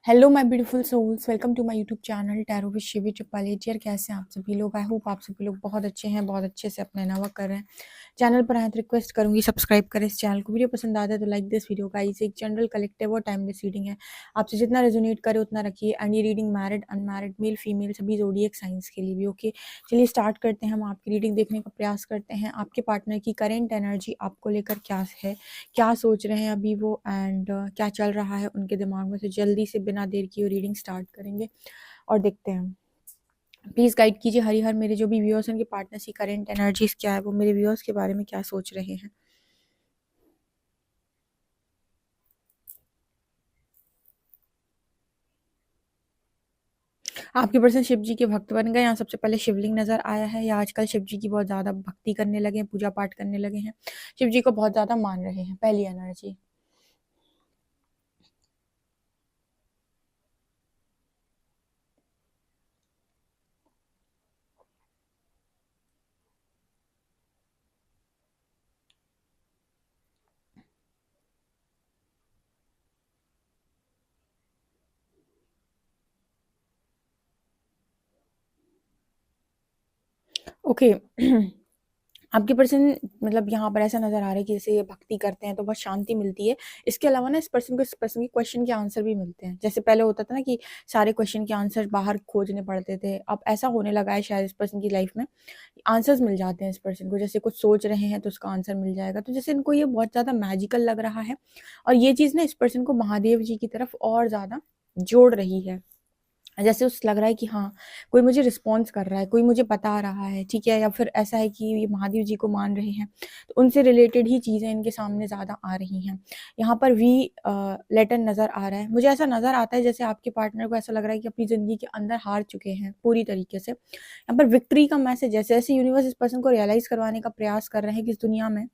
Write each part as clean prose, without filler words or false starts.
Hello my beautiful souls, welcome to my YouTube channel tarot with Shivi triple. कैसे हैं आप सभी लोग? आई होप आप सभी लोग बहुत अच्छे हैं, बहुत अच्छे से अपना नवा कर रहे हैं। चैनल पर आए तो रिक्वेस्ट करूंगी सब्सक्राइब करें इस चैनल को। वीडियो पसंद आता है तो लाइक दिस वीडियो गाइस। एक जनरल कलेक्टिव और टाइमलेस रीडिंग है, आपसे जितना रेजोनेट करे उतना रखिए। एंड ये reading married unmarried male female सभी जोडिएक साइंस के लिए भी ओके। चलिए स्टार्ट करते हैं। हम आपकी रीडिंग देखने का प्रयास करते हैं। आपके पार्टनर की करेंट एनर्जी आपको लेकर क्या है, क्या सोच रहे हैं अभी वो, एंड क्या चल रहा है उनके दिमाग में। तो जल्दी से बिना देर किए रीडिंग स्टार्ट करेंगे और देखते हैं। प्लीज़ गाइड कीजिए हरी हर मेरे जो भी व्यूअर्स हैं, उनके पार्टनर्स की करेंट एनर्जीज क्या है, वो मेरे व्यूअर्स के बारे में क्या सोच रहे हैं। आपके पर्सन शिव जी के भक्त बन गए। यहाँ सबसे पहले शिवलिंग नजर आया है, या आजकल शिव जी की बहुत ज़्यादा भक्ति करने लगे हैं, पूजा पाठ करने लगे हैं, शिव जी को बहुत ज़्यादा मान रहे हैं। पहली एनर्जी। ओके आपके पर्सन मतलब यहाँ पर ऐसा नजर आ रहा है कि जैसे ये भक्ति करते हैं तो बहुत शांति मिलती है। इसके अलावा ना इस पर्सन के क्वेश्चन के आंसर भी मिलते हैं। जैसे पहले होता था ना कि सारे क्वेश्चन के आंसर बाहर खोजने पड़ते थे, अब ऐसा होने लगा है शायद इस पर्सन की लाइफ में आंसर्स मिल जाते हैं इस पर्सन को। जैसे कुछ सोच रहे हैं तो उसका आंसर मिल जाएगा। तो जैसे इनको ये बहुत ज़्यादा मैजिकल लग रहा है, और ये चीज़ ना इस पर्सन को महादेव जी की तरफ और ज़्यादा जोड़ रही है। जैसे उस लग रहा है कि हाँ, कोई मुझे रिस्पॉन्स कर रहा है, कोई मुझे बता रहा है, ठीक है। या फिर ऐसा है कि ये महादेव जी को मान रहे हैं तो उनसे रिलेटेड ही चीज़ें इनके सामने ज़्यादा आ रही हैं। यहाँ पर वी लेटर नज़र आ रहा है। मुझे ऐसा नज़र आता है जैसे आपके पार्टनर को ऐसा लग रहा है कि अपनी ज़िंदगी के अंदर हार चुके हैं पूरी तरीके से। यहाँ पर विक्ट्री का मैसेज जैसे जैसे यूनिवर्स इस पर्सन को रियलाइज़ करवाने का प्रयास कर रहे हैं कि इस दुनिया में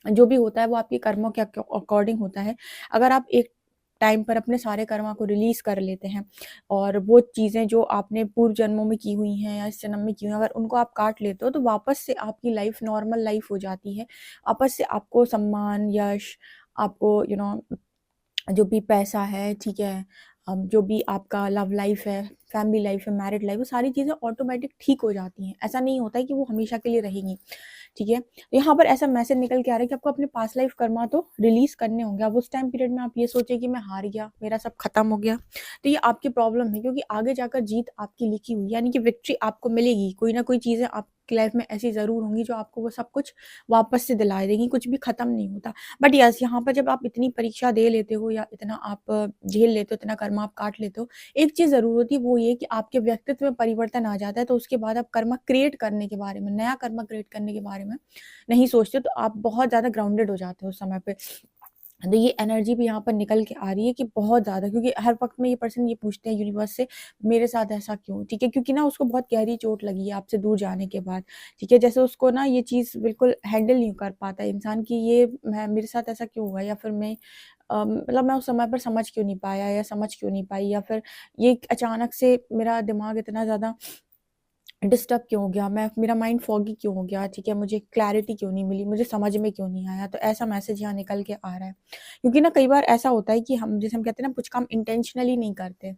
जो भी होता है वो आपके कर्मों के अकॉर्डिंग होता है। अगर आप एक टाइम पर अपने सारे कर्मा को रिलीज कर लेते हैं और वो चीज़ें जो आपने पूर्व जन्मों में की हुई हैं या इस जन्म में की हुई हैं, अगर उनको आप काट लेते हो तो वापस से आपकी लाइफ नॉर्मल लाइफ हो जाती है। वापस से आपको सम्मान, यश, आपको जो भी पैसा है, ठीक है, जो भी आपका लव लाइफ है, फैमिली लाइफ है, मैरिड लाइफ, वो सारी चीज़ें ऑटोमेटिक ठीक हो जाती हैं। ऐसा नहीं होता है कि वो हमेशा के लिए रहेंगी, ठीक है। तो यहाँ पर ऐसा मैसेज निकल के आ रहा है कि आपको अपने पास्ट लाइफ कर्मा तो रिलीज करने होंगे। अब उस टाइम पीरियड में आप ये सोचे कि मैं हार गया, मेरा सब खत्म हो गया, तो ये आपकी प्रॉब्लम है। क्योंकि आगे जाकर जीत आपकी लिखी हुई, यानी कि विक्ट्री आपको मिलेगी। कोई ना कोई चीज़ें आपकी लाइफ में ऐसी ज़रूर होंगी जो आपको वो सब कुछ वापस से दिला देंगी। कुछ भी खत्म नहीं होता। बट यस, यहाँ पर जब आप इतनी परीक्षा दे लेते हो या इतना आप झेल लेते हो, इतना कर्मा आप काट लेते हो, एक चीज़ ज़रूर होती है, वो ये कि आपके व्यक्तित्व में परिवर्तन आ जाता है। तो उसके बाद आप कर्मा क्रिएट करने के बारे में, नया कर्मा क्रिएट करने के बारे में नहीं सोचते, तो आप बहुत ज़्यादा ग्राउंडेड हो जाते हो उस समय पे। तो ये एनर्जी भी यहाँ पर निकल के आ रही है कि बहुत ज़्यादा, क्योंकि हर वक़्त में ये पर्सन ये पूछते हैं यूनिवर्स से, मेरे साथ ऐसा क्यों? ठीक है, क्योंकि ना उसको बहुत गहरी चोट लगी है आपसे दूर जाने के बाद, ठीक है। जैसे उसको ना ये चीज़ बिल्कुल हैंडल नहीं कर पाता इंसान कि ये मैं मेरे साथ ऐसा क्यों हुआ, या फिर मैं मतलब मैं उस समय पर समझ क्यों नहीं पाया या समझ क्यों नहीं पाई, या फिर ये अचानक से मेरा दिमाग इतना ज़्यादा डिस्टर्ब क्यों हो गया, मैं मेरा माइंड फॉगी क्यों हो गया, ठीक है, मुझे क्लैरिटी क्यों नहीं मिली, मुझे समझ में क्यों नहीं आया। तो ऐसा मैसेज यहाँ निकल के आ रहा है। क्योंकि ना कई बार ऐसा होता है कि हम, जैसे हम कहते हैं ना, कुछ काम इंटेंशनली नहीं करते,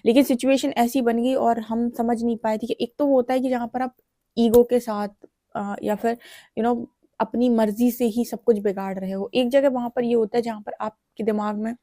लेकिन सिचुएशन ऐसी बन गई और हम समझ नहीं पाए, ठीक है। एक तो वो होता है कि जहाँ पर आप ईगो के साथ या फिर अपनी मर्जी से ही सब कुछ बिगाड़ रहे हो। एक जगह वहां पर ये होता है जहाँ पर आपके दिमाग में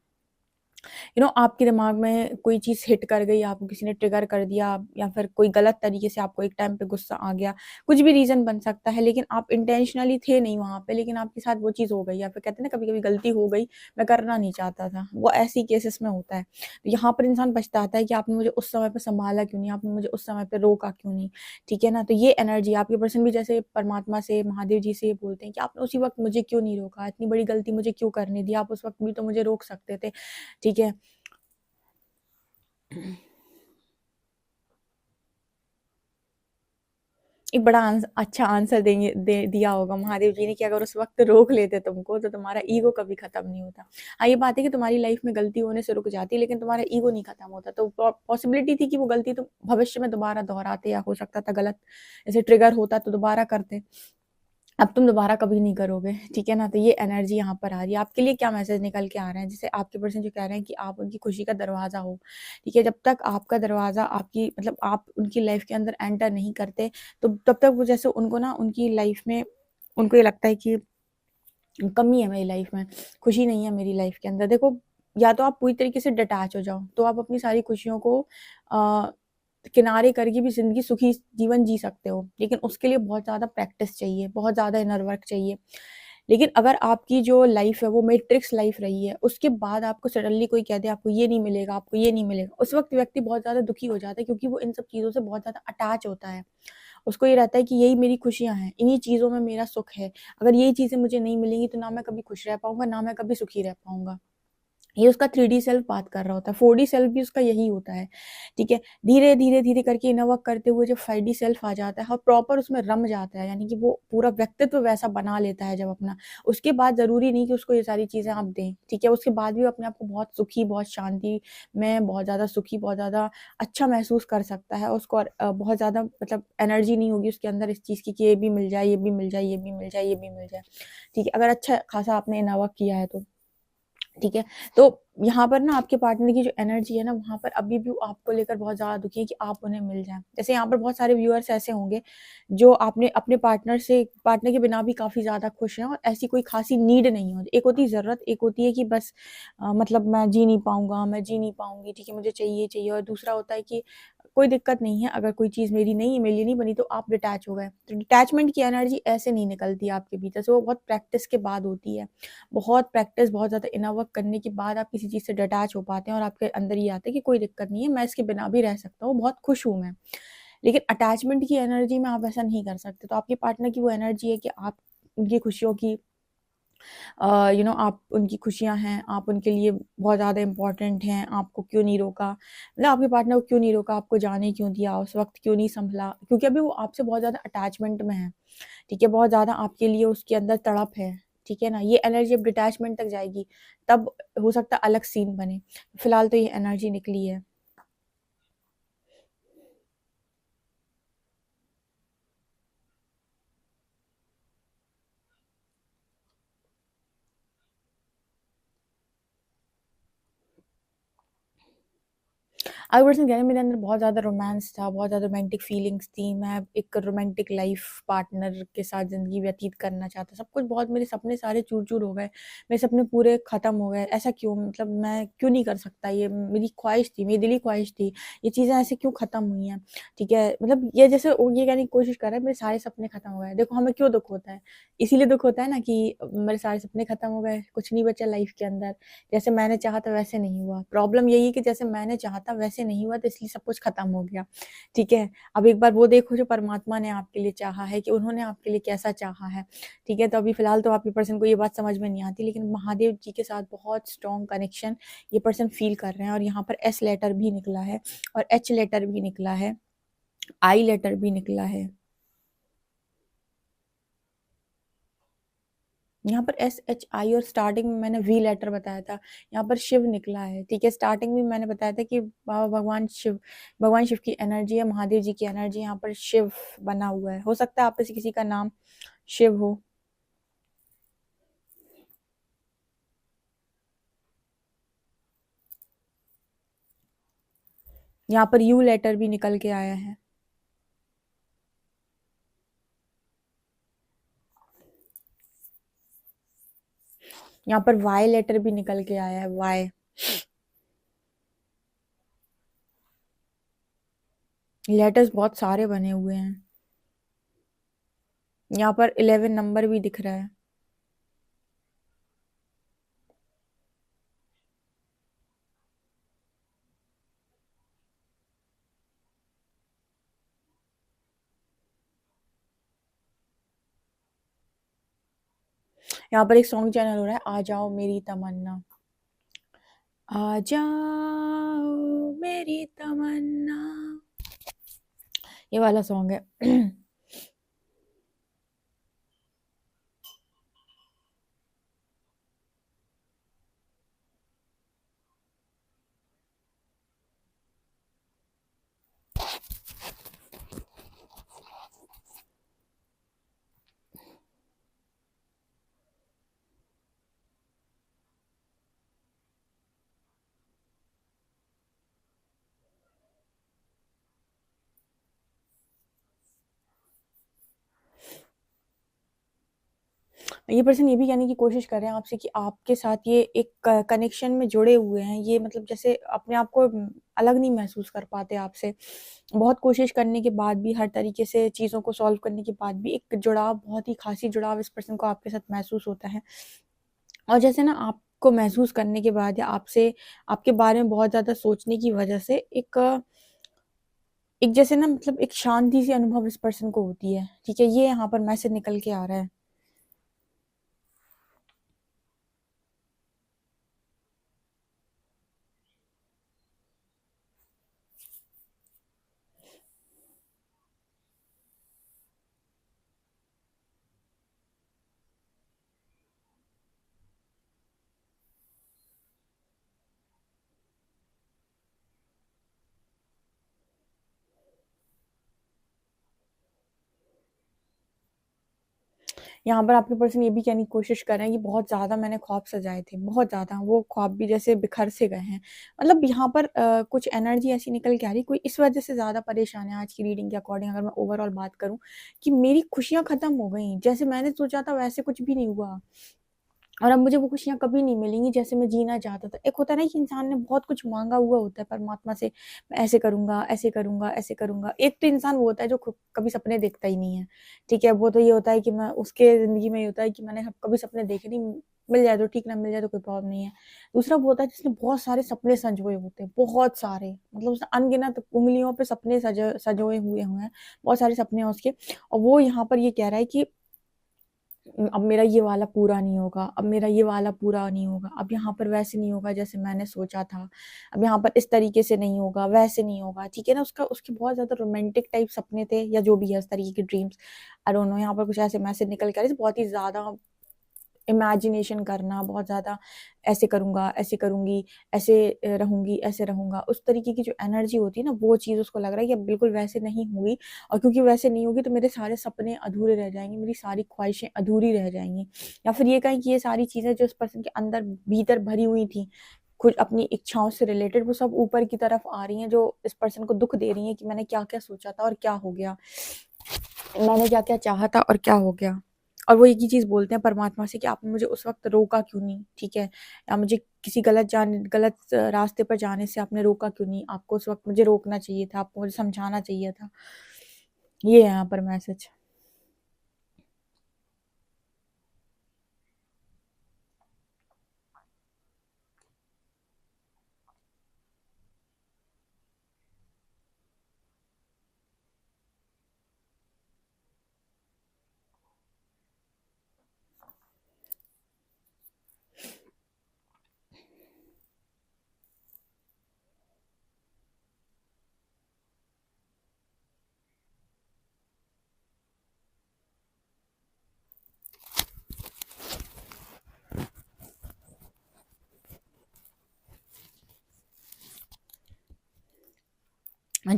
आपके दिमाग में कोई चीज़ हिट कर गई, आपको किसी ने ट्रिगर कर दिया, या फिर कोई गलत तरीके से आपको एक टाइम पे गुस्सा आ गया। कुछ भी रीज़न बन सकता है, लेकिन आप इंटेंशनली थे नहीं वहाँ पे, लेकिन आपके साथ वो चीज़ हो गई, या फिर कहते हैं ना कभी-कभी गलती हो गई, मैं करना नहीं चाहता था। वो ऐसी केसेस में होता है। तो यहाँ पर इंसान पछताता है कि आपने मुझे उस समय पे सँभाला क्यों नहीं, आपने मुझे उस समय पे रोका क्यों नहीं, ठीक है ना? तो ये एनर्जी आपके पर्सन भी जैसे परमात्मा से, महादेव जी से ये बोलते हैं कि आपने उसी वक़्त मुझे क्यों नहीं रोका? इतनी बड़ी गलती मुझे क्यों करने दी? आप उस वक़्त भी तो मुझे रोक सकते थे, ठीक है? एक बड़ा अच्छा आंसर दिया होगा महादेव जी ने कि अगर उस वक्त रोक लेते तुमको तो तुम्हारा ईगो कभी खत्म नहीं होता। हाँ, ये बात है कि तुम्हारी लाइफ में गलती होने से रुक जाती, लेकिन तुम्हारा ईगो नहीं खत्म होता। तो पॉसिबिलिटी थी कि वो गलती तुम भविष्य में दोबारा दोहराते, या हो सकता था गलत जैसे ट्रिगर होता तो दोबारा करते। अब तुम दोबारा कभी नहीं करोगे, ठीक है ना? तो ये एनर्जी यहाँ पर आ रही है। आपके लिए क्या मैसेज निकल के आ रहे हैं? जैसे आपके पर्सन जो कह रहे हैं कि आप उनकी खुशी का दरवाज़ा हो, ठीक है? जब तक आपका दरवाज़ा आपकी मतलब आप उनकी लाइफ़ के अंदर एंटर नहीं करते, तो तब तक वो जैसे उनको ना उनकी लाइफ़ में उनको ये लगता है कि कमी है मेरी लाइफ़ में, खुशी नहीं है मेरी लाइफ़ के अंदर। देखो, या तो आप पूरी तरीके से डिटैच हो जाओ, तो आप अपनी सारी खुशियों को अ, किनारे करके भी ज़िंदगी सुखी जीवन जी सकते हो। लेकिन उसके लिए बहुत ज़्यादा प्रैक्टिस चाहिए, बहुत ज़्यादा इनर वर्क चाहिए। लेकिन अगर आपकी जो लाइफ़ है वो मैट्रिक्स लाइफ़ रही है, उसके बाद आपको सडनली कोई कह दे आपको ये नहीं मिलेगा, आपको ये नहीं मिलेगा, उस वक़्त व्यक्ति बहुत ज़्यादा दुखी हो जाता है, क्योंकि वो इन सब चीज़ों से बहुत ज़्यादा अटैच होता है। उसको ये रहता है कि यही मेरी खुशियाँ हैं, इन्हीं चीज़ों में मेरा सुख है। अगर यही चीज़ें मुझे नहीं मिलेंगी तो ना मैं कभी खुश रह पाऊँगा, ना मैं कभी सुखी रह पाऊँगा। ये उसका 3D सेल्फ बात कर रहा होता है, 4D सेल्फ भी उसका यही होता है, ठीक है? धीरे, धीरे, धीरे करके इनर वर्क करते हुए जब 5D सेल्फ आ जाता है और प्रॉपर उसमें रम जाता है, यानी कि वो पूरा व्यक्तित्व वैसा बना लेता है जब अपना, उसके बाद ज़रूरी नहीं कि उसको ये सारी चीज़ें आप दें, ठीक है? उसके बाद भी वो अपने आप को बहुत सुखी, बहुत शांति में, बहुत ज़्यादा सुखी, बहुत ज़्यादा अच्छा महसूस कर सकता है। उसको बहुत ज़्यादा मतलब एनर्जी नहीं होगी उसके अंदर इस चीज़ की कि ये भी मिल जाए, ये भी मिल जाए, ये भी मिल जाए, ये भी मिल जाए, ठीक है? अगर अच्छा खासा आपने इनर वर्क किया है तो। ठीक है? तो यहाँ पर ना आपके पार्टनर की जो एनर्जी है ना, वहाँ पर अभी भी वो आपको लेकर बहुत ज़्यादा दुखी है कि आप उन्हें मिल जाएँ। जैसे यहाँ पर बहुत सारे व्यूअर्स ऐसे होंगे, जो आपने अपने पार्टनर के बिना भी काफ़ी ज़्यादा खुश हैं और ऐसी कोई ख़ासी नीड नहीं होती। एक होती है ज़रूरत, एक होती है कि बस मतलब मैं जी नहीं पाऊँगा, मैं जी नहीं पाऊँगी, ठीक है, मुझे चाहिए, चाहिए, और दूसरा होता है कि कोई दिक्कत नहीं है, अगर कोई चीज़ मेरे लिए नहीं बनी तो आप डिटैच हो गए। तो डिटैचमेंट की एनर्जी ऐसे नहीं निकलती आपके भीतर से, वो बहुत प्रैक्टिस के बाद होती है। बहुत प्रैक्टिस, बहुत ज़्यादा इनर वर्क करने के बाद आप किसी चीज़ से डिटैच हो पाते हैं और आपके अंदर ये आता है कि कोई दिक्कत नहीं है, मैं इसके बिना भी रह सकता हूँ, बहुत खुश हूँ मैं। लेकिन अटैचमेंट की एनर्जी में आप ऐसा नहीं कर सकते। तो आपके पार्टनर की वो एनर्जी है कि आप उनकी खुशियों की आप उनकी खुशियाँ हैं, आप उनके लिए बहुत ज़्यादा इम्पोर्टेंट हैं, आपको क्यों नहीं रोका? मतलब आपके पार्टनर को क्यों नहीं रोका, आपको जाने क्यों दिया, उस वक़्त क्यों नहीं सँभला? क्योंकि अभी वो आपसे बहुत ज़्यादा अटैचमेंट में है, ठीक है? बहुत ज़्यादा आपके लिए उसके अंदर तड़प है, ठीक है ना? ये एनर्जी अब डिटैचमेंट तक जाएगी, तब हो सकता है अलग सीन बने। फिलहाल तो ये एनर्जी निकली है। आपके पर्सन कह रहे हैं मेरे अंदर बहुत ज़्यादा रोमांस था, बहुत ज़्यादा रोमांटिक फीलिंग्स थी, मैं एक रोमांटिक लाइफ़ पार्टनर के साथ ज़िंदगी व्यतीत करना चाहता, सब कुछ बहुत, मेरे सपने सारे चूर-चूर हो गए, मेरे सपने पूरे ख़त्म हो गए, ऐसा क्यों? मतलब मैं क्यों नहीं कर सकता ये? मेरी ख्वाहिश थी, मेरी दिली ख्वाहिश थी, ये चीज़ें ऐसे क्यों ख़त्म हुई हैं? ठीक है? मतलब ये जैसे वो ये कहने की कोशिश कर रहा है मेरे सारे सपने ख़त्म हो गए। देखो, हमें क्यों दुःख होता है? इसीलिए दुःख होता है ना कि मेरे सारे सपने ख़त्म हो गए, कुछ नहीं बचा लाइफ़ के अंदर। जैसे मैंने चाहा था वैसे नहीं हुआ। प्रॉब्लम यही है कि जैसे मैंने चाहा था वैसे नहीं हुआ, तो इसलिए सब कुछ खत्म हो गया, ठीक है? अब एक बार वो देखो जो परमात्मा ने आपके लिए चाहा है कि उन्होंने आपके लिए कैसा चाहा है, ठीक है? तो अभी फ़िलहाल तो आपके पर्सन को ये बात समझ में नहीं आती, लेकिन महादेव जी के साथ बहुत स्ट्रॉन्ग कनेक्शन ये पर्सन फ़ील कर रहे हैं, और यहाँ पर एस लेटर भी निकला है और एच लेटर भी निकला है, आई लेटर भी निकला है। यहाँ पर SHI और स्टार्टिंग में मैंने वी लेटर बताया था, यहाँ पर शिव निकला है, ठीक है? स्टार्टिंग में मैंने बताया था कि बाबा भगवान शिव की एनर्जी है, महादेव जी की एनर्जी, यहाँ पर शिव बना हुआ है। हो सकता है आप में से किसी का नाम शिव हो। यहाँ पर यू लेटर भी निकल के आया है। यहाँ पर वाई लेटर भी निकल के आया है, वाई। लेटर्स बहुत सारे बने हुए हैं। यहाँ पर 11 नंबर भी दिख रहा है। यहाँ पर एक सॉन्ग चैनल हो रहा है, आ जाओ मेरी तमन्ना। आ जाओ मेरी तमन्ना, ये वाला सॉन्ग है। ये पर्सन ये भी कहने की कोशिश कर रहे हैं आपसे कि आपके साथ ये एक कनेक्शन में जुड़े हुए हैं। ये मतलब जैसे अपने आप को अलग नहीं महसूस कर पाते आपसे। बहुत कोशिश करने के बाद भी, हर तरीके से चीज़ों को सॉल्व करने के बाद भी एक जुड़ाव, बहुत ही ख़ासी जुड़ाव इस पर्सन को आपके साथ महसूस होता है। और जैसे ना आपको महसूस करने के बाद या आपसे आपके बारे में बहुत ज़्यादा सोचने की वजह से एक जैसे ना मतलब एक शांति सी अनुभव इस पर्सन को होती है, ठीक है? ये यहाँ पर मैसेज निकल के आ रहा है। यहाँ पर आपके पर्सन ये भी कहने की कोशिश कर रहे हैं कि बहुत ज़्यादा मैंने ख्वाब सजाए थे, बहुत ज़्यादा, वो ख्वाब भी जैसे बिखर से गए हैं। मतलब यहाँ पर कुछ एनर्जी ऐसी निकल के आ रही है, कोई इस वजह से ज़्यादा परेशान है आज की रीडिंग के अकॉर्डिंग, अगर मैं ओवरऑल बात करूँ, कि मेरी खुशियाँ खत्म हो गई, जैसे मैंने सोचा था वैसे कुछ भी नहीं हुआ। और अब मुझे वो खुशियाँ कभी नहीं मिलेंगी जैसे मैं जीना चाहता था। एक होता है ना कि इंसान ने बहुत कुछ माँगा हुआ होता है परमात्मा से, मैं ऐसे करूँगा, ऐसे करूँगा, ऐसे करूँगा। एक तो इंसान वो होता है जो कभी सपने देखता ही नहीं है, ठीक है? वो तो ये होता है कि मैं उसके ज़िंदगी में ये होता है कि मैंने कभी सपने देखे नहीं, मिल जाए तो ठीक, ना मिल जाए तो कोई प्रॉब्लम नहीं है। दूसरा वो होता है जिसने बहुत सारे सपने संजोए होते हैं, बहुत सारे, मतलब उसने अनगिनत उँगलियों पे सपने सजोए हुए हैं, बहुत सारे सपने हैं उसके। और वो यहाँ पर ये कह रहा है कि अब मेरा ये वाला पूरा नहीं होगा, अब मेरा ये वाला पूरा नहीं होगा, अब यहाँ पर वैसे नहीं होगा जैसे मैंने सोचा था, अब यहाँ पर इस तरीके से नहीं होगा, वैसे नहीं होगा, ठीक है ना? उसके बहुत ज़्यादा रोमांटिक टाइप सपने थे या जो भी है, इस तरीके के ड्रीम्स, आई डोंट नो, यहाँ पर कुछ ऐसे मैसेज निकल के आ रहे थे, बहुत ही ज़्यादा इमेजिनेशन करना, बहुत ज़्यादा ऐसे करूँगा, ऐसे करूँगी, ऐसे रहूँगी, ऐसे रहूँगा, उस तरीके की जो एनर्जी होती है ना, वो चीज़ उसको लग रहा है कि अब बिल्कुल वैसे नहीं हुई, और क्योंकि वैसे नहीं होगी तो मेरे सारे सपने अधूरे रह जाएँगे, मेरी सारी ख्वाहिशें अधूरी रह जाएँगी। या फिर ये कहें कि ये सारी चीज़ें जो इस पर्सन के अंदर भीतर भरी हुई थी, कुछ अपनी इच्छाओं से रिलेटेड, वो सब ऊपर की तरफ आ रही हैं, जो इस पर्सन को दुःख दे रही हैं कि मैंने क्या-क्या सोचा था और क्या हो गया। मैंने क्या-क्या चाहा था और क्या हो गया। और वो एक ही चीज़ बोलते हैं परमात्मा से कि आपने मुझे उस वक़्त रोका क्यों नहीं, ठीक है? या मुझे किसी गलत रास्ते पर जाने से आपने रोका क्यों नहीं? आपको उस वक़्त मुझे रोकना चाहिए था, आपको मुझे समझाना चाहिए था। ये है यहाँ पर मैसेज।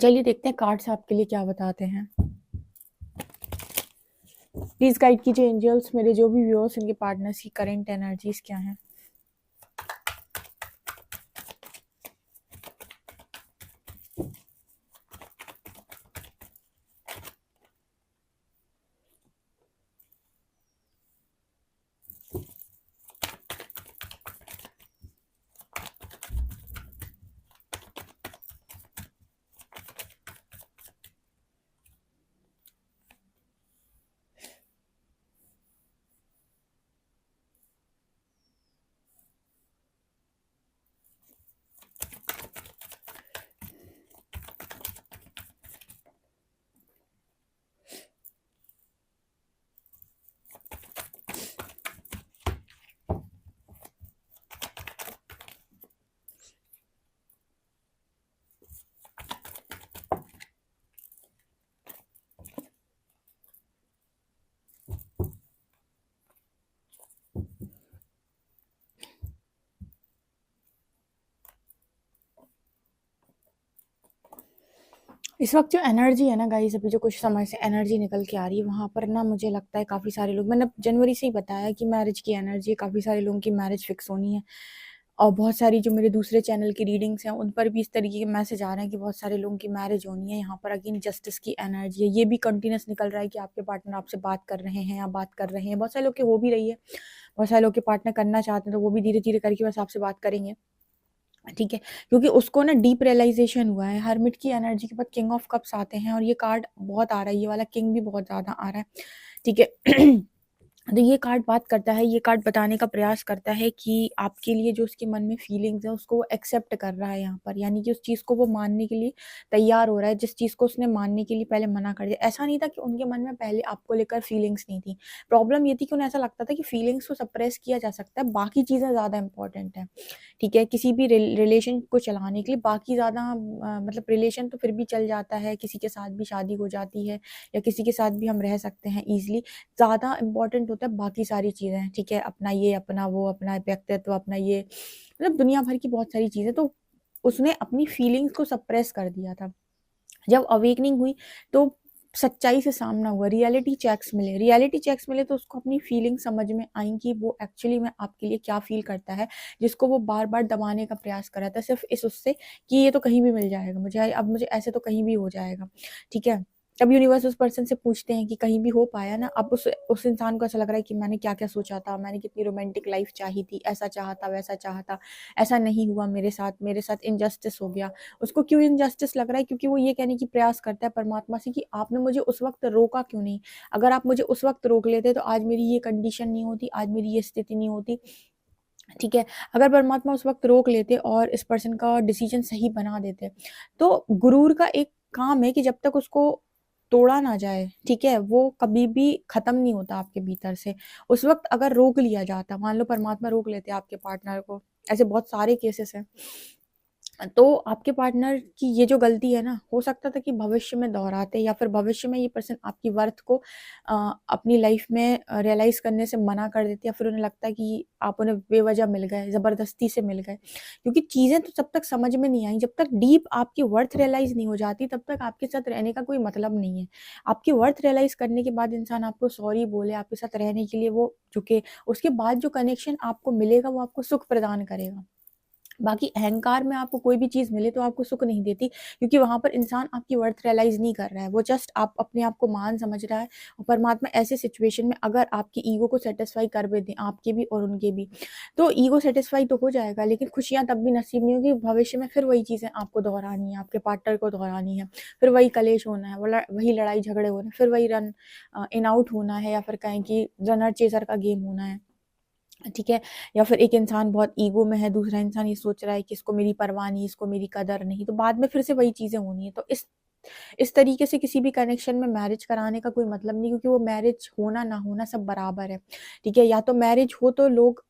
चलिए देखते हैं कार्ड्स आपके लिए क्या बताते हैं। प्लीज़ गाइड कीजिए एंजल्स, मेरे जो भी व्यूअर्स, इनके पार्टनर्स की करंट एनर्जीज़ क्या हैं? इस वक़्त जो एनर्जी है ना गाइस, अभी जो कुछ समय से एनर्जी निकल के आ रही है, वहाँ पर ना मुझे लगता है काफ़ी सारे लोग, मैंने जनवरी से ही बताया कि मैरिज की एनर्जी है, काफ़ी सारे लोगों की मैरिज फिक्स होनी है। और बहुत सारी जो मेरे दूसरे चैनल की रीडिंग्स हैं उन पर भी इस तरीके के मैसेज आ रहे हैं कि बहुत सारे लोगों की मैरिज होनी है। यहाँ पर अगेन जस्टिस की एनर्जी है, ये भी कंटिन्यूस निकल रहा है कि आपके पार्टनर आपसे बात कर रहे हैं या बात कर रहे हैं। बहुत सारे लोग के हो भी रही है, बहुत सारे लोग के पार्टनर करना चाहते हैं तो वो भी धीरे धीरे करके बस आपसे बात करेंगे, ठीक है, क्योंकि उसको ना डीप रियलाइजेशन हुआ है। हर्मिट की एनर्जी के बाद किंग ऑफ कप्स आते हैं और ये कार्ड बहुत आ रहा है, ये वाला किंग भी बहुत ज्यादा आ रहा है, ठीक है। तो ये कार्ड बात करता है, ये कार्ड बताने का प्रयास करता है कि आपके लिए जो उसके मन में फीलिंग्स है उसको वो एक्सेप्ट कर रहा है यहाँ पर, यानी कि उस चीज़ को वो मानने के लिए तैयार हो रहा है जिस चीज़ को उसने मानने के लिए पहले मना कर दिया। ऐसा नहीं था कि उनके मन में पहले आपको लेकर फीलिंग्स नहीं थी, प्रॉब्लम ये थी कि उन्हें ऐसा लगता था कि फीलिंग्स को सप्रेस किया जा सकता है, बाकी चीज़ें ज़्यादा इंपॉर्टेंट है, ठीक है। किसी भी रिलेशन को चलाने के लिए बाकी ज़्यादा मतलब रिलेशन तो फिर भी चल जाता है, किसी के साथ भी शादी हो जाती है या किसी के साथ भी हम रह सकते हैं ईजिली, ज़्यादा इम्पोर्टेंट होता है बाकी सारी चीज़ें, ठीक है, अपना ये अपना वो अपना व्यक्तित्व अपना ये, मतलब दुनिया भर की बहुत सारी चीज़ें। तो उसने अपनी फीलिंग्स को सप्रेस कर दिया था। जब अवेकनिंग हुई तो सच्चाई से सामना हुआ, रियलिटी चेक्स मिले तो उसको अपनी फीलिंग समझ में आई कि वो एक्चुअली में आपके लिए क्या फील करता है, जिसको वो बार बार दबाने का प्रयास कर रहा था सिर्फ इस उससे कि ये तो कहीं भी मिल जाएगा मुझे, अब मुझे ऐसे तो कहीं भी हो जाएगा, ठीक है। तब यूनिवर्स उस पर्सन से पूछते हैं कि कहीं भी हो पाया ना। अब उस इंसान को ऐसा लग रहा है कि मैंने क्या क्या सोचा था, मैंने कितनी रोमांटिक लाइफ चाही थी, ऐसा चाहा था वैसा चाहा था, ऐसा नहीं हुआ मेरे साथ इनजस्टिस हो गया। उसको क्यों इनजस्टिस लग रहा है, क्योंकि वो ये कहने की प्रयास करता है परमात्मा से कि आपने मुझे उस वक्त रोका क्यों नहीं, अगर आप मुझे उस वक्त रोक लेते तो आज मेरी ये कंडीशन नहीं होती, आज मेरी ये स्थिति नहीं होती, ठीक है। अगर परमात्मा उस वक्त रोक लेते और इस पर्सन का डिसीजन सही बना देते, तो गुरूर का एक काम है कि जब तक उसको तोड़ा ना जाए, ठीक है, वो कभी भी खत्म नहीं होता आपके भीतर से। उस वक्त अगर रोक लिया जाता, मान लो परमात्मा रोक लेते आपके पार्टनर को, ऐसे बहुत सारे केसेस हैं, तो आपके पार्टनर की ये जो गलती है ना, हो सकता था कि भविष्य में दोहराते या फिर भविष्य में ये पर्सन आपकी वर्थ को अपनी लाइफ में रियलाइज करने से मना कर देते, या फिर उन्हें लगता है कि आप उन्हें बेवजह मिल गए, जबरदस्ती से मिल गए, क्योंकि चीजें तो जब तक समझ में नहीं आई, जब तक डीप आपकी वर्थ रियलाइज नहीं हो जाती, तब तक आपके साथ रहने का कोई मतलब नहीं है। आपकी वर्थ रियलाइज करने के बाद इंसान आपको सॉरी बोले, आपके साथ रहने के लिए वो झुके, उसके बाद जो कनेक्शन आपको मिलेगा वो आपको सुख प्रदान करेगा। बाकी अहंकार में आपको कोई भी चीज मिले तो आपको सुख नहीं देती, क्योंकि वहां पर इंसान आपकी वर्थ रियलाइज नहीं कर रहा है, वो जस्ट आप अपने आप को मान समझ रहा है। और परमात्मा ऐसे सिचुएशन में अगर आपकी ईगो को सेटिस्फाई कर भी दें, आपके भी और उनके भी, तो ईगो सेटिस्फाई तो हो जाएगा, लेकिन खुशियां तब भी नसीब नहीं होगी। भविष्य में फिर वही चीजें आपको दोहरानी है, आपके पार्टनर को दोहरानी है, फिर वही कलेश होना है, वही लड़ाई झगड़े होने, फिर वही रन इन आउट होना है, या फिर कहें कि रनर चेसर का गेम होना है, ठीक है। या फिर एक इंसान बहुत ईगो में है, दूसरा इंसान ये सोच रहा है कि इसको मेरी परवाह नहीं, इसको मेरी कदर नहीं, तो बाद में फिर से वही चीजें होनी है। तो इस तरीके से किसी भी कनेक्शन में मैरिज कराने का कोई मतलब नहीं, क्योंकि वो मैरिज होना ना होना सब बराबर है, ठीक है। या तो मैरिज हो तो लोग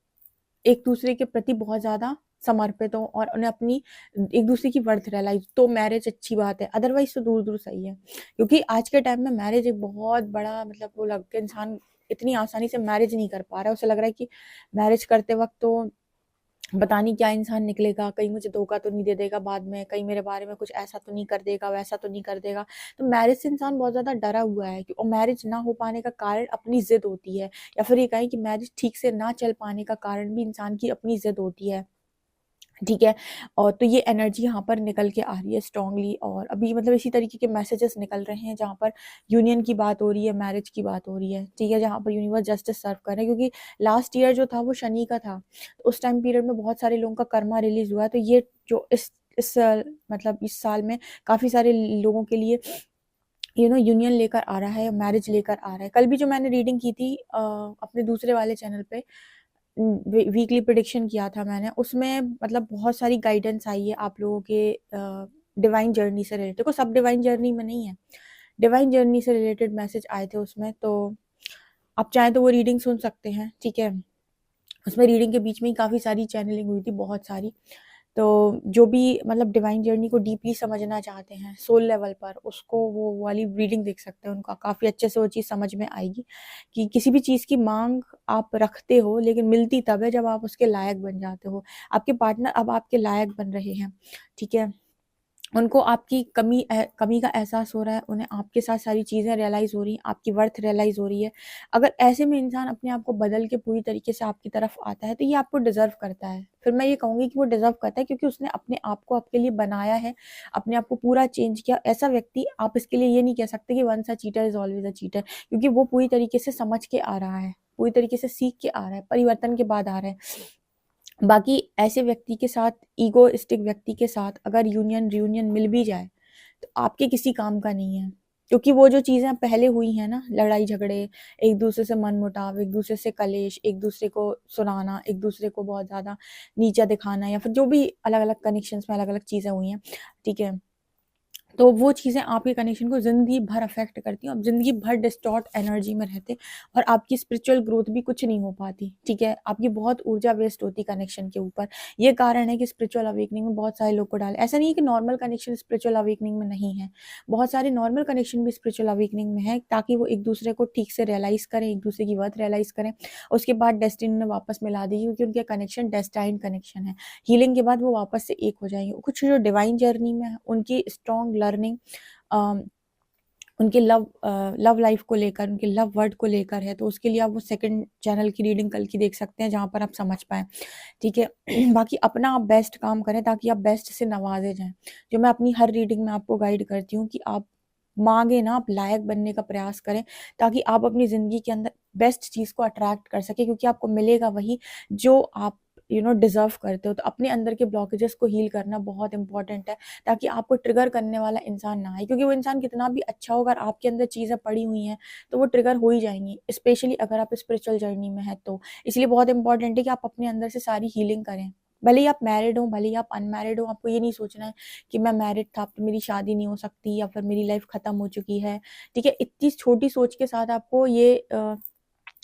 एक दूसरे के प्रति बहुत ज्यादा समर्पित हो और उन्हें अपनी एक दूसरे की वर्थ रियलाइज, तो मैरिज अच्छी बात है, अदरवाइज तो दूर दूर सही है। क्योंकि आज के टाइम में मैरिज एक बहुत बड़ा मतलब वो लग के इंसान इतनी आसानी से मैरिज नहीं कर पा रहा है, उसे लग रहा है कि मैरिज करते वक्त तो पता नहीं क्या इंसान निकलेगा, कहीं मुझे धोखा तो नहीं दे देगा बाद में, कहीं मेरे बारे में कुछ ऐसा तो नहीं कर देगा, वैसा तो नहीं कर देगा। तो मैरिज से इंसान बहुत ज्यादा डरा हुआ है, और मैरिज ना हो पाने का कारण अपनी जिद होती है, या फिर ये कहें कि मैरिज ठीक से ना चल पाने का कारण भी इंसान की अपनी जिद होती है, ठीक है। और तो ये एनर्जी यहाँ पर निकल के आ रही है स्ट्रांगली, और अभी मतलब इसी तरीके के मैसेजेस निकल रहे हैं जहाँ पर यूनियन की बात हो रही है, मैरिज की बात हो रही है, ठीक है, जहाँ पर यूनिवर्स जस्टिस सर्व कर रहे हैं। क्योंकि लास्ट ईयर जो था वो शनि का था, तो उस टाइम पीरियड में बहुत सारे लोगों का कर्मा रिलीज हुआ है, तो ये जो मतलब इस साल में काफी सारे लोगों के लिए यूनियन लेकर आ रहा है, मैरिज लेकर आ रहा है। कल भी जो मैंने रीडिंग की थी अपने दूसरे वाले चैनल पे, वीकली प्रिडिक्शन किया था मैंने, उसमें मतलब बहुत सारी गाइडेंस आई है आप लोगों के डिवाइन जर्नी से रिलेटेड। देखो सब डिवाइन जर्नी में नहीं है, डिवाइन जर्नी से रिलेटेड मैसेज आए थे उसमें, तो आप चाहें तो वो रीडिंग सुन सकते हैं, ठीक है। उसमें रीडिंग के बीच में ही काफ़ी सारी चैनलिंग हुई थी, बहुत सारी। तो जो भी मतलब डिवाइन जर्नी को डीपली समझना चाहते हैं सोल लेवल पर, उसको वो वाली रीडिंग देख सकते हैं, उनका काफ़ी अच्छे से वो चीज़ समझ में आएगी कि किसी भी चीज़ की मांग आप रखते हो, लेकिन मिलती तब है जब आप उसके लायक बन जाते हो। आपके पार्टनर अब आपके लायक बन रहे हैं, ठीक है। उनको आपकी कमी का एहसास हो रहा है, उन्हें आपके साथ सारी चीज़ें रियलाइज़ हो रही हैं, आपकी वर्थ रियलाइज़ हो रही है। अगर ऐसे में इंसान अपने आप को बदल के पूरी तरीके से आपकी तरफ आता है, तो ये आपको डिज़र्व करता है। फिर मैं ये कहूँगी कि वो डिज़र्व करता है क्योंकि उसने अपने आप को आपके लिए बनाया है, अपने आप को पूरा चेंज किया। ऐसा व्यक्ति आप इसके लिए ये नहीं कह सकते कि once a cheater is always a cheater, क्योंकि वो पूरी तरीके से समझ के आ रहा है, पूरी तरीके से सीख के आ रहा है, परिवर्तन के बाद आ रहा है। बाकी ऐसे व्यक्ति के साथ, ईगोइस्टिक व्यक्ति के साथ अगर रियूनियन मिल भी जाए, तो आपके किसी काम का नहीं है, क्योंकि वो जो चीज़ें पहले हुई हैं ना, लड़ाई झगड़े, एक दूसरे से मनमुटाव, एक दूसरे से कलेश, एक दूसरे को सुनाना, एक दूसरे को बहुत ज़्यादा नीचा दिखाना, या फिर जो भी अलग-अलग कनेक्शंस में अलग-अलग चीज़ें हुई हैं, ठीक है? तो वो चीज़ें आपके कनेक्शन को ज़िंदगी भर अफ़ेक्ट करती हैं, आप ज़िंदगी भर डिस्टॉर्ट एनर्जी में रहते, और आपकी स्पिरिचुअल ग्रोथ भी कुछ नहीं हो पाती, ठीक है? आपकी बहुत ऊर्जा वेस्ट होती कनेक्शन के ऊपर। ये कारण है कि स्पिरिचुअल अवेकनिंग में बहुत सारे लोग को डालें। ऐसा नहीं है कि नॉर्मल कनेक्शन स्पिरिचुअल अवेकनिंग में नहीं है। बहुत सारे नॉर्मल कनेक्शन भी स्पिरिचुअल अवेकनिंग में है, ताकि वो एक-दूसरे को ठीक से रियलाइज़ करें, एक-दूसरे की वर्थ रियलाइज़ करें, उसके बाद डेस्टिनी में वापस मिला देगी, क्योंकि उनके कनेक्शन डेस्टाइन्ड कनेक्शन है। हीलिंग के बाद वो वापस से एक हो जाएँगे। कुछ जो डिवाइन जर्नी में है, उनकी स्ट्रॉन्ग लर्निंग उनके लव लाइफ को लेकर, उनके लव वर्ड को लेकर है, तो उसके लिए आप वो सेकंड चैनल की रीडिंग कल की देख सकते हैं, जहाँ पर आप समझ पाएँ, ठीक है? बाकी अपना आप बेस्ट काम करें, ताकि आप बेस्ट से नवाज़े जाएँ। जो मैं अपनी हर रीडिंग में आपको गाइड करती हूँ कि आप माँगे ना, आप लायक बनने का प्रयास करें, ताकि आप अपनी ज़िंदगी के अंदर बेस्ट चीज़ को अट्रैक्ट कर सकें, क्योंकि आपको मिलेगा वही जो आप डिज़र्व करते हो। तो अपने अंदर के ब्लॉकेजेस को हील करना बहुत इम्पोर्टेंट है, ताकि आपको ट्रिगर करने वाला इंसान ना आए, क्योंकि वो इंसान कितना भी अच्छा हो, अगर आपके अंदर चीज़ें पड़ी हुई हैं, तो वो ट्रिगर हो ही जाएँगी, स्पेशली अगर आप स्पिरिचुअल जर्नी में हैं तो। इसलिए बहुत इम्पोर्टेंट है कि आप अपने अंदर से सारी हीलिंग करें। भले ही आप मैरिड हो, भले ही आप अनमैरिड हो, आपको ये नहीं सोचना है कि मैं मैरिड था, अब तो मेरी शादी नहीं हो सकती, या फिर मेरी लाइफ़ ख़त्म हो चुकी है, ठीक है? इतनी छोटी सोच के साथ आपको ये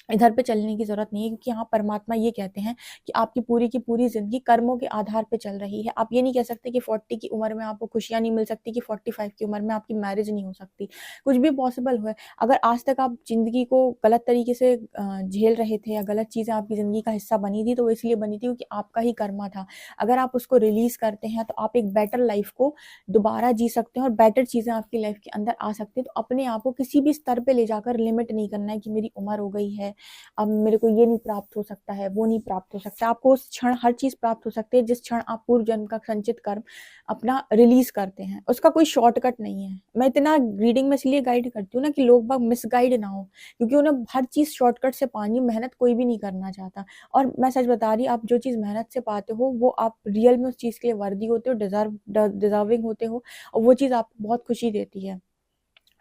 इधर पे चलने की ज़रूरत नहीं है, क्योंकि यहाँ परमात्मा ये कहते हैं कि आपकी पूरी की पूरी ज़िंदगी कर्मों के आधार पे चल रही है। आप ये नहीं कह सकते कि 40 की उम्र में आपको खुशियाँ नहीं मिल सकती, कि 45 की उम्र में आपकी मैरिज नहीं हो सकती। कुछ भी पॉसिबल है। अगर आज तक आप ज़िंदगी को गलत तरीके से झेल रहे थे, या गलत चीज़ें आपकी ज़िंदगी का हिस्सा बनी थी, तो वो इसलिए बनी थी क्योंकि आपका ही कर्मा था। अगर आप उसको रिलीज़ करते हैं, तो आप एक बेटर लाइफ़ को दोबारा जी सकते हैं, और बेटर चीज़ें आपकी लाइफ़ के अंदर आ सकती हैं। तो अपने आप को किसी भी स्तर पे ले जाकर लिमिट नहीं करना है कि मेरी उम्र हो गई है, अब मेरे को ये नहीं प्राप्त हो सकता है, वो नहीं प्राप्त हो सकता। आपको उस क्षण हर चीज़ प्राप्त हो सकती है, जिस क्षण आप पूर्व जन्म का संचित कर्म अपना रिलीज़ करते हैं। उसका कोई शॉर्टकट नहीं है। मैं इतना रीडिंग में इसलिए गाइड करती हूँ ना, कि लोग बाग मिसगाइड ना हो, क्योंकि उन्हें हर चीज़ शॉर्टकट से पानी, मेहनत कोई भी नहीं करना चाहता। और मैं सच बता रही, आप जो चीज़ मेहनत से पाते हो, वो आप रियल में उस चीज़ के लिए वर्दी होते हो, डिज़र्विंग होते हो, और वो चीज़ आपको बहुत खुशी देती है।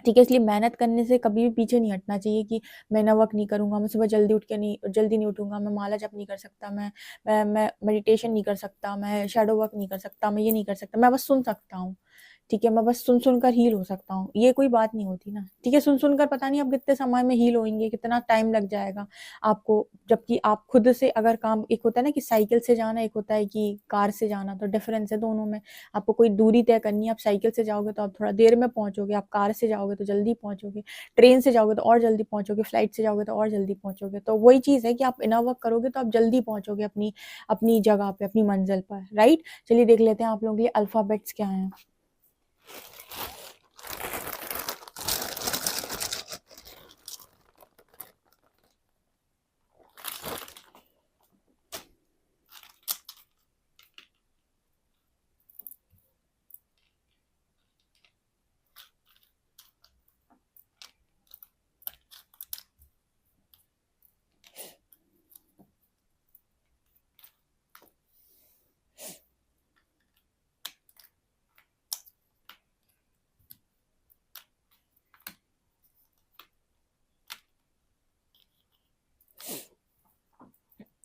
ठीक है, इसलिए मेहनत करने से कभी भी पीछे नहीं हटना चाहिए कि मैं ना वर्क नहीं करूँगा, मैं सुबह जल्दी नहीं उठूँगा, मैं माला जप नहीं कर सकता, मैं मेडिटेशन नहीं कर सकता, मैं शैडो वर्क नहीं कर सकता, मैं ये नहीं कर सकता, मैं बस सुन सकता हूँ। ठीक है, मैं बस सुन-सुन कर हील हो सकता हूँ, ये कोई बात नहीं होती ना। ठीक है, सुन-सुन कर पता नहीं आप कितने समय में हील होएँगे, कितना टाइम लग जाएगा आपको, जबकि आप खुद से अगर काम, एक होता है ना कि साइकिल से जाना, एक होता है कि कार से जाना, तो डिफरेंस है दोनों में। आपको कोई दूरी तय करनी है, आप साइकिल से जाओगे तो आप थोड़ा देर में पहुँचोगे, आप कार से जाओगे तो जल्दी पहुँचोगे, ट्रेन से जाओगे तो और जल्दी पहुँचोगे, फ्लाइट से जाओगे तो और जल्दी पहुँचोगे। तो वही चीज़ है कि आप इनर वर्क करोगे तो आप जल्दी पहुँचोगे अपनी अपनी जगह पे, अपनी मंज़िल पर, राइट? चलिए देख लेते हैं आप लोगों के लिए अल्फ़ाबेट्स क्या हैं।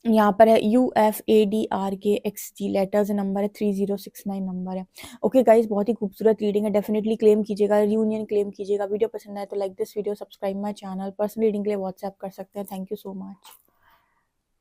यहाँ पर है UFADRKXG, लेटर्स नंबर है, 3069 नंबर है। ओके गाइज, बहुत ही खूबसूरत रीडिंग है, डेफिनेटली क्लेम कीजिएगा, रियूनियन क्लेम कीजिएगा। वीडियो पसंद आए तो like this video, subscribe my channel, personal reading के लिए व्हाट्सएप कर सकते हैं। Thank you so much.